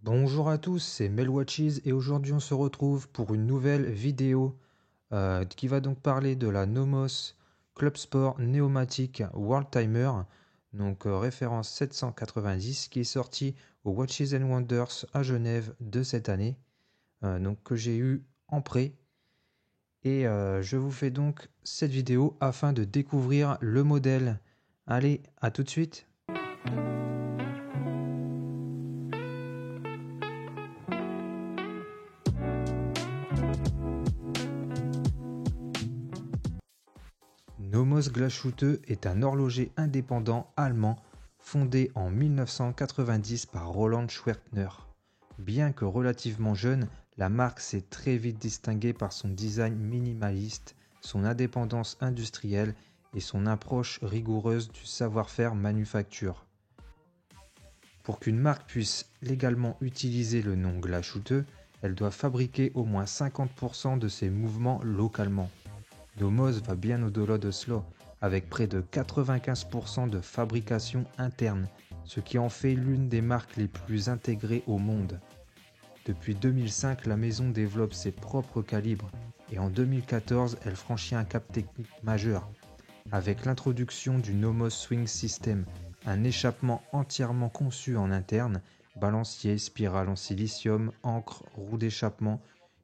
Bonjour à tous, c'est Melwatches et aujourd'hui on se retrouve pour une nouvelle vidéo qui va donc parler de la Nomos Club Sport Neomatic World Timer, donc référence 790 qui est sortie au Watches and Wonders à Genève de cette année, donc que j'ai eu en prêt. Et je vous fais donc cette vidéo afin de découvrir le modèle. Allez, à tout de suite. Nomos Glashütte est un horloger indépendant allemand fondé en 1990 par Roland Schwertner. Bien que relativement jeune, la marque s'est très vite distinguée par son design minimaliste, son indépendance industrielle et son approche rigoureuse du savoir-faire manufacture. Pour qu'une marque puisse légalement utiliser le nom Glashütte, elle doit fabriquer au moins 50% de ses mouvements localement. Nomos va bien au-delà de cela, avec près de 95% de fabrication interne, ce qui en fait l'une des marques les plus intégrées au monde. Depuis 2005, la maison développe ses propres calibres et en 2014, elle franchit un cap technique majeur avec l'introduction du Nomos Swing System, un échappement entièrement conçu en interne, balancier, spirale en silicium, encre, roue d'échappement.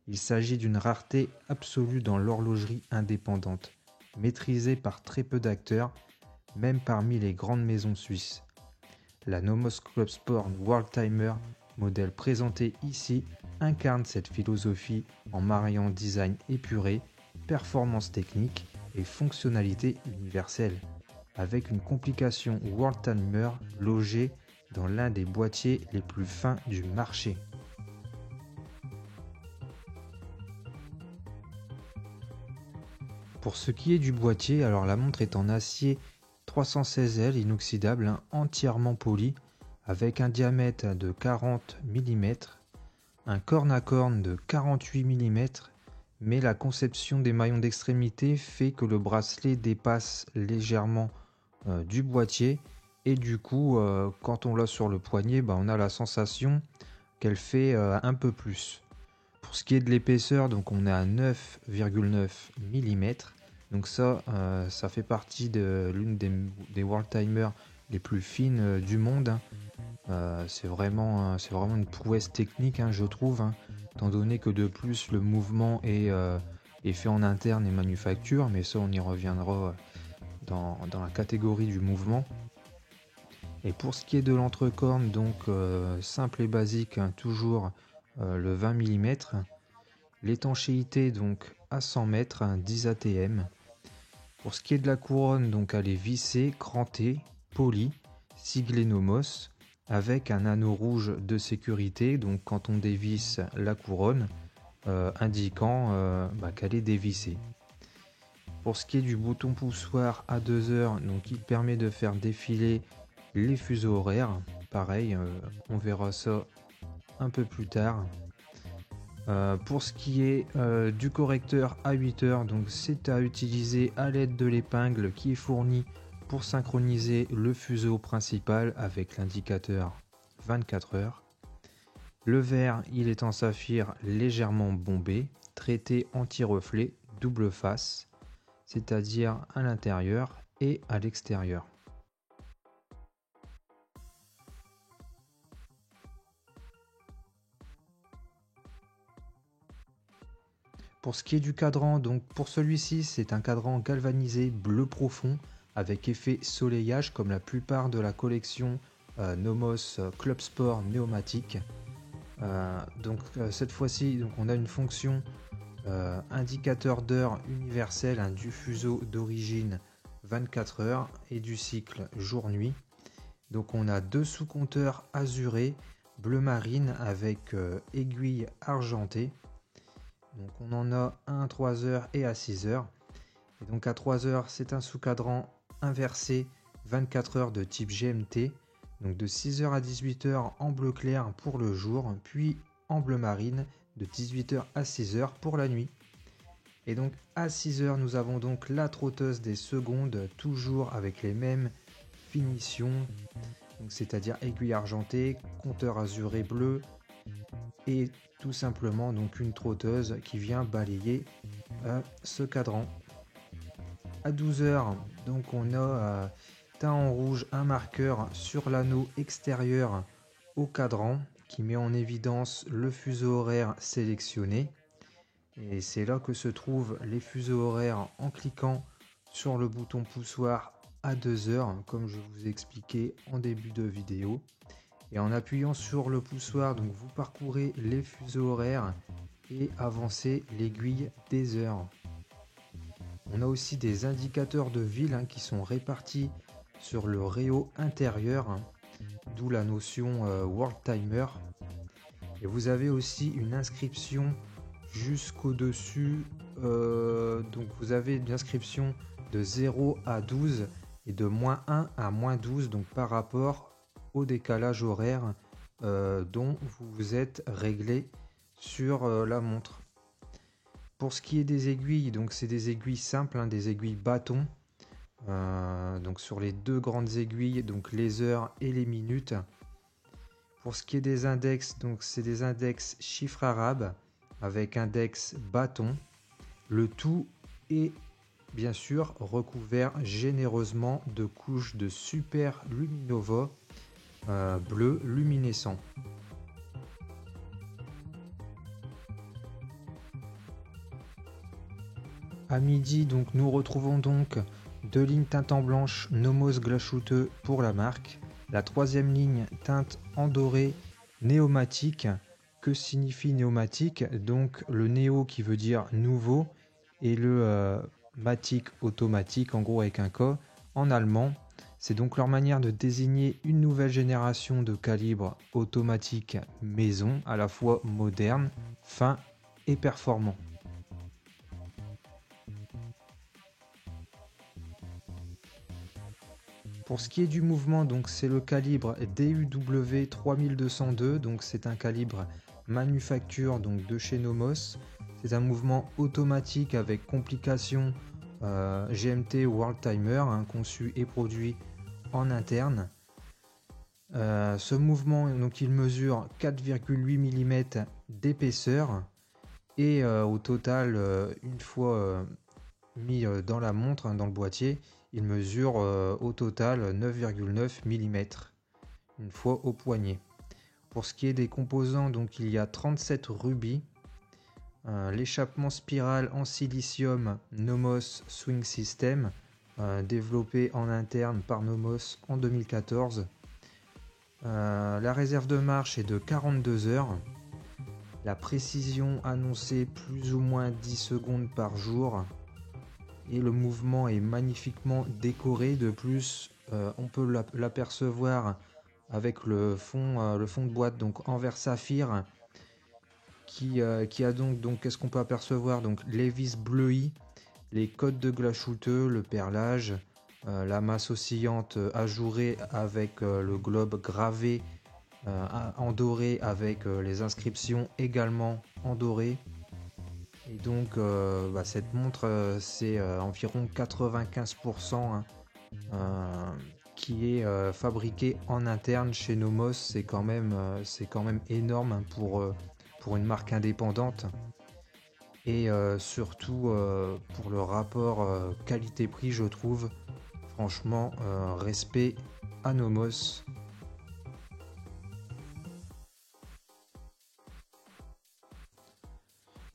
Il s'agit d'une rareté absolue dans l'horlogerie indépendante, maîtrisée par très peu d'acteurs, même parmi les grandes maisons suisses. La Nomos Club Sport World Timer, modèle présenté ici, incarne cette philosophie en mariant design épuré, performance technique et fonctionnalité universelle, avec une complication World Timer logée dans l'un des boîtiers les plus fins du marché. Pour ce qui est du boîtier, alors la montre est en acier 316L inoxydable, entièrement poli, avec un diamètre de 40 mm, un corne à corne de 48 mm, mais la conception des maillons d'extrémité fait que le bracelet dépasse légèrement du boîtier et du coup quand on l'a sur le poignet, on a la sensation qu'elle fait un peu plus. Pour ce qui est de l'épaisseur, donc on est à 9,9 mm. Donc ça fait partie de l'une des World Timers les plus fines du monde. C'est vraiment une prouesse technique, je trouve, étant donné que de plus le mouvement est fait en interne et manufacture, mais ça on y reviendra dans la catégorie du mouvement. Et pour ce qui est de l'entrecorne, donc simple et basique, toujours le 20 mm. L'étanchéité donc à 100 mètres, 10 ATM. Pour ce qui est de la couronne, donc elle est vissée, crantée, polie, siglée Nomos, avec un anneau rouge de sécurité, donc quand on dévisse la couronne, indiquant qu'elle est dévissée. Pour ce qui est du bouton poussoir à 2 heures, donc il permet de faire défiler les fuseaux horaires. Pareil, on verra ça un peu plus tard. Pour ce qui est du correcteur à 8 heures, donc c'est à utiliser à l'aide de l'épingle qui est fournie pour synchroniser le fuseau principal avec l'indicateur 24 heures. Le verre, il est en saphir légèrement bombé, traité anti-reflet, double face, c'est-à-dire à l'intérieur et à l'extérieur. Pour ce qui est du cadran, donc pour celui-ci, c'est un cadran galvanisé bleu profond avec effet soleillage comme la plupart de la collection Nomos Club Sport Neomatic. Cette fois-ci, on a une fonction indicateur d'heure universel, du fuseau d'origine 24 heures et du cycle jour-nuit. Donc on a deux sous-compteurs azurés bleu marine avec aiguille argentée. Donc on en a un à 3 heures et à 6 heures. Et donc à 3 heures, c'est un sous-cadran inversé 24 heures de type GMT. Donc de 6 heures à 18 heures en bleu clair pour le jour, puis en bleu marine de 18 heures à 6 heures pour la nuit. Et donc à 6 heures, nous avons donc la trotteuse des secondes, toujours avec les mêmes finitions, c'est-à-dire aiguille argentée, compteur azuré bleu, et tout simplement donc une trotteuse qui vient balayer ce cadran. À 12h, donc on a teint en rouge un marqueur sur l'anneau extérieur au cadran qui met en évidence le fuseau horaire sélectionné. Et c'est là que se trouvent les fuseaux horaires en cliquant sur le bouton poussoir à 2h, comme je vous ai expliqué en début de vidéo. Et en appuyant sur le poussoir, donc vous parcourez les fuseaux horaires et avancez l'aiguille des heures. On a aussi des indicateurs de ville qui sont répartis sur le réo intérieur, d'où la notion World Timer. Et vous avez aussi une inscription jusqu'au-dessus, donc vous avez une inscription de 0 à 12 et de -1 à -12, donc par rapport au décalage horaire dont vous vous êtes réglé sur la montre. Pour ce qui est des aiguilles, donc c'est des aiguilles simples, des aiguilles bâtons. Donc sur les deux grandes aiguilles, donc les heures et les minutes. Pour ce qui est des index, donc c'est des index chiffres arabes avec index bâton. Le tout est bien sûr recouvert généreusement de couches de super luminova bleu luminescent. À midi, donc nous retrouvons donc deux lignes teinte en blanche Nomos Glashütte pour la marque. La troisième ligne teinte en doré néomatique. Que signifie néomatique? Donc le néo qui veut dire nouveau et le matique automatique, en gros avec un K en allemand. C'est donc leur manière de désigner une nouvelle génération de calibre automatique maison, à la fois moderne, fin et performant. Pour ce qui est du mouvement, donc c'est le calibre DUW 3202, donc c'est un calibre manufacture donc de chez Nomos. C'est un mouvement automatique avec complication GMT World Timer, conçu et produit en interne. Ce mouvement, donc il mesure 4,8 mm d'épaisseur et au total, une fois mis dans la montre, dans le boîtier, il mesure au total 9,9 mm une fois au poignet. Pour ce qui est des composants, donc il y a 37 rubis, l'échappement spirale en silicium Nomos Swing System, développé en interne par Nomos en 2014. La réserve de marche est de 42 heures. La précision annoncée plus ou moins 10 secondes par jour. Et le mouvement est magnifiquement décoré. De plus, on peut l'apercevoir avec le fond de boîte donc en verre saphir qui a donc qu'est-ce qu'on peut apercevoir, donc les vis bleuies, les codes de Glashütte, le perlage, la masse oscillante ajourée avec le globe gravé en doré avec les inscriptions également en doré. Et donc cette montre c'est environ 95% qui est fabriquée en interne chez Nomos. C'est quand même énorme pour une marque indépendante. Et surtout pour le rapport qualité-prix, je trouve. Franchement, respect à Nomos.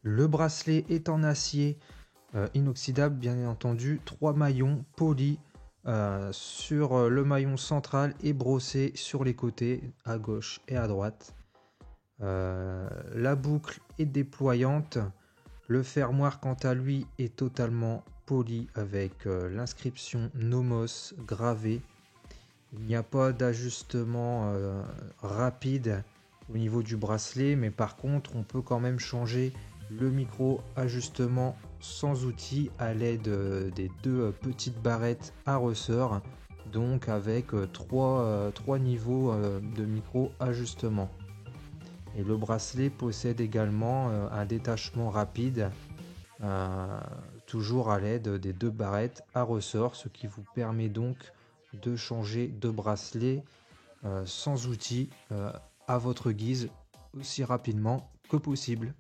Le bracelet est en acier inoxydable, bien entendu. 3 maillons polis sur le maillon central et brossé sur les côtés, à gauche et à droite. La boucle est déployante. Le fermoir, quant à lui, est totalement poli avec l'inscription Nomos gravée. Il n'y a pas d'ajustement rapide au niveau du bracelet, mais par contre, on peut quand même changer le micro ajustement sans outil à l'aide des deux petites barrettes à ressort, donc avec trois niveaux de micro ajustement. Et le bracelet possède également un détachement rapide, toujours à l'aide des deux barrettes à ressort, ce qui vous permet donc de changer de bracelet sans outil à votre guise, aussi rapidement que possible.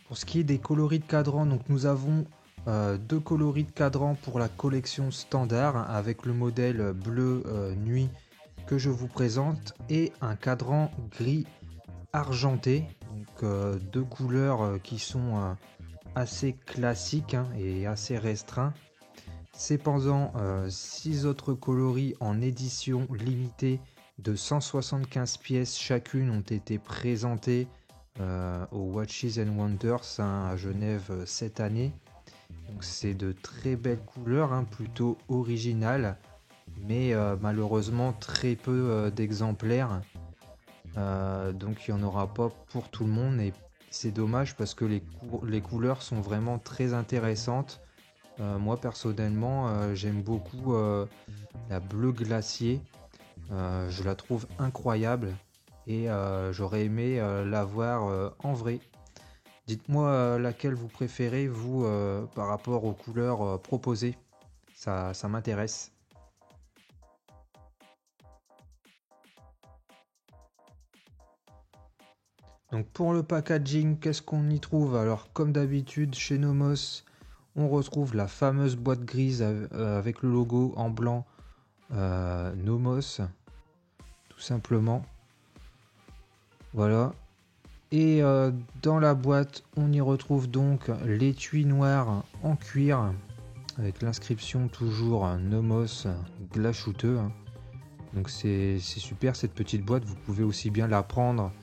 Pour ce qui est des coloris de cadran, donc nous avons deux coloris de cadran pour la collection standard avec le modèle bleu nuit que je vous présente et un cadran gris argenté, donc deux couleurs qui sont assez classiques et assez restreints. Cependant, 6 autres coloris en édition limitée de 175 pièces chacune ont été présentés au Watches and Wonders à Genève cette année. Donc c'est de très belles couleurs, plutôt originales, mais malheureusement très peu d'exemplaires. Donc il n'y en aura pas pour tout le monde et c'est dommage parce que les couleurs sont vraiment très intéressantes. Moi personnellement j'aime beaucoup la bleu glacier, je la trouve incroyable et j'aurais aimé la voir en vrai. Dites-moi laquelle vous préférez vous par rapport aux couleurs proposées, ça m'intéresse. Donc pour le packaging, qu'est-ce qu'on y trouve? Alors comme d'habitude chez Nomos, on retrouve la fameuse boîte grise avec le logo en blanc Nomos, tout simplement. Voilà. Et dans la boîte, on y retrouve donc l'étui noir en cuir avec l'inscription toujours Nomos Glass Shooter. Donc c'est super cette petite boîte, vous pouvez aussi bien la prendre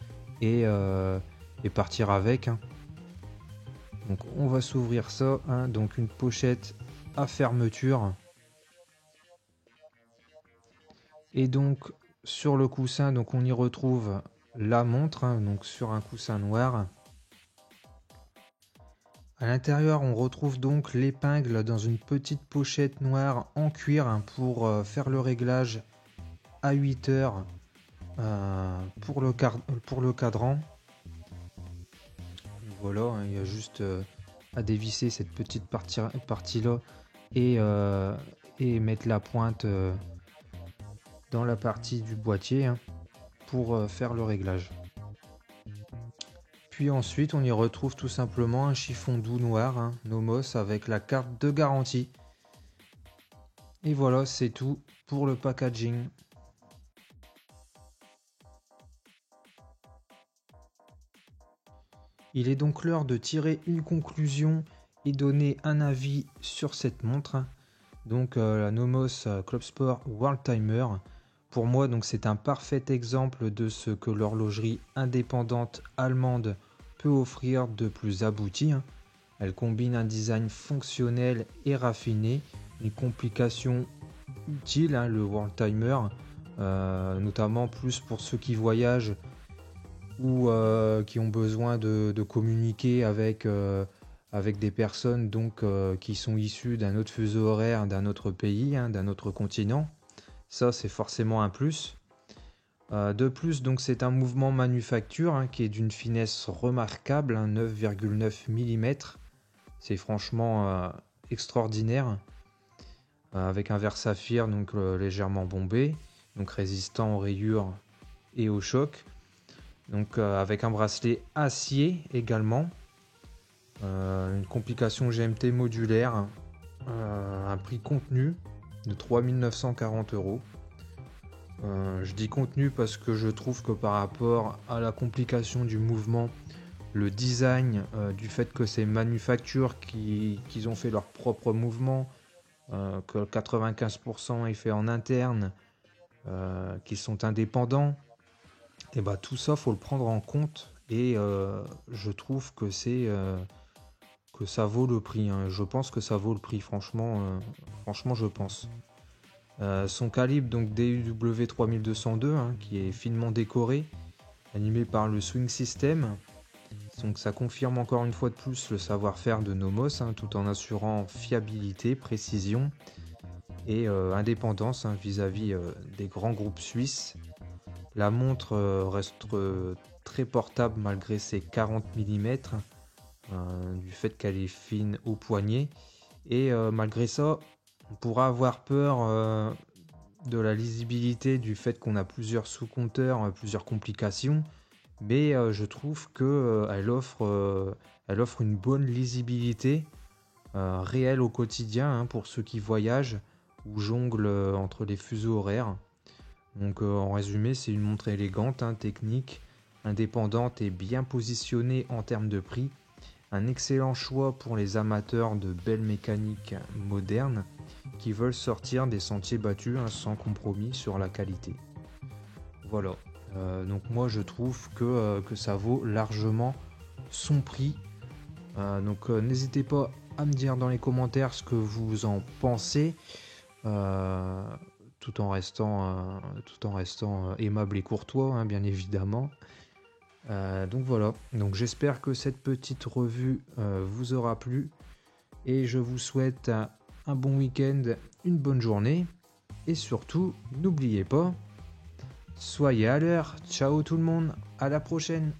et partir avec. Donc on va s'ouvrir ça, donc une pochette à fermeture. Et donc sur le coussin, donc on y retrouve la montre, donc sur un coussin noir. À l'intérieur, on retrouve donc l'épingle dans une petite pochette noire en cuir pour faire le réglage à 8 heures pour le cadran. Voilà, il y a juste à dévisser cette petite partie là et mettre la pointe dans la partie du boîtier pour faire le réglage. Puis ensuite on y retrouve tout simplement un chiffon doux noir Nomos avec la carte de garantie. Et voilà, c'est tout pour le packaging. Il est donc l'heure de tirer une conclusion et donner un avis sur cette montre. Donc la Nomos Club Sport World Timer. Pour moi, donc c'est un parfait exemple de ce que l'horlogerie indépendante allemande peut offrir de plus abouti. Elle combine un design fonctionnel et raffiné, une complication utile, le World Timer, notamment plus pour ceux qui voyagent ou qui ont besoin de communiquer avec des personnes donc, qui sont issues d'un autre fuseau horaire, d'un autre pays, d'un autre continent. Ça, c'est forcément un plus. De plus, donc, c'est un mouvement manufacture qui est d'une finesse remarquable, 9,9 mm. C'est franchement extraordinaire. Avec un verre saphir donc, légèrement bombé, donc résistant aux rayures et aux chocs. Donc avec un bracelet acier également. Une complication GMT modulaire. Un prix contenu de 3 940 €. Je dis contenu parce que je trouve que par rapport à la complication du mouvement, le design du fait que c'est manufacture qu'ils ont fait leur propre mouvement, que 95% est fait en interne, qu'ils sont indépendants, et bah tout ça faut le prendre en compte et je trouve que que ça vaut le prix. Je pense que ça vaut le prix, franchement je pense. Son calibre donc DUW 3202 qui est finement décoré, animé par le Swing System. Donc ça confirme encore une fois de plus le savoir-faire de Nomos, tout en assurant fiabilité, précision et indépendance vis-à-vis des grands groupes suisses. La montre reste très portable malgré ses 40 mm, du fait qu'elle est fine au poignet. Et malgré ça, On pourra avoir peur de la lisibilité du fait qu'on a plusieurs sous-compteurs, plusieurs complications, mais je trouve que elle offre une bonne lisibilité réelle au quotidien, hein, pour ceux qui voyagent ou jonglent entre les fuseaux horaires. Donc en résumé, c'est une montre élégante, hein, technique, indépendante et bien positionnée en termes de prix. Un excellent choix pour les amateurs de belles mécaniques modernes qui veulent sortir des sentiers battus, hein, sans compromis sur la qualité. Voilà. Donc moi je trouve que ça vaut largement son prix. Donc n'hésitez pas à me dire dans les commentaires ce que vous en pensez, euh, tout en restant aimable et courtois, hein, bien évidemment. Donc voilà, donc j'espère que cette petite revue vous aura plu et je vous souhaite un bon week-end, une bonne journée et surtout n'oubliez pas, soyez à l'heure. Ciao tout le monde, à la prochaine.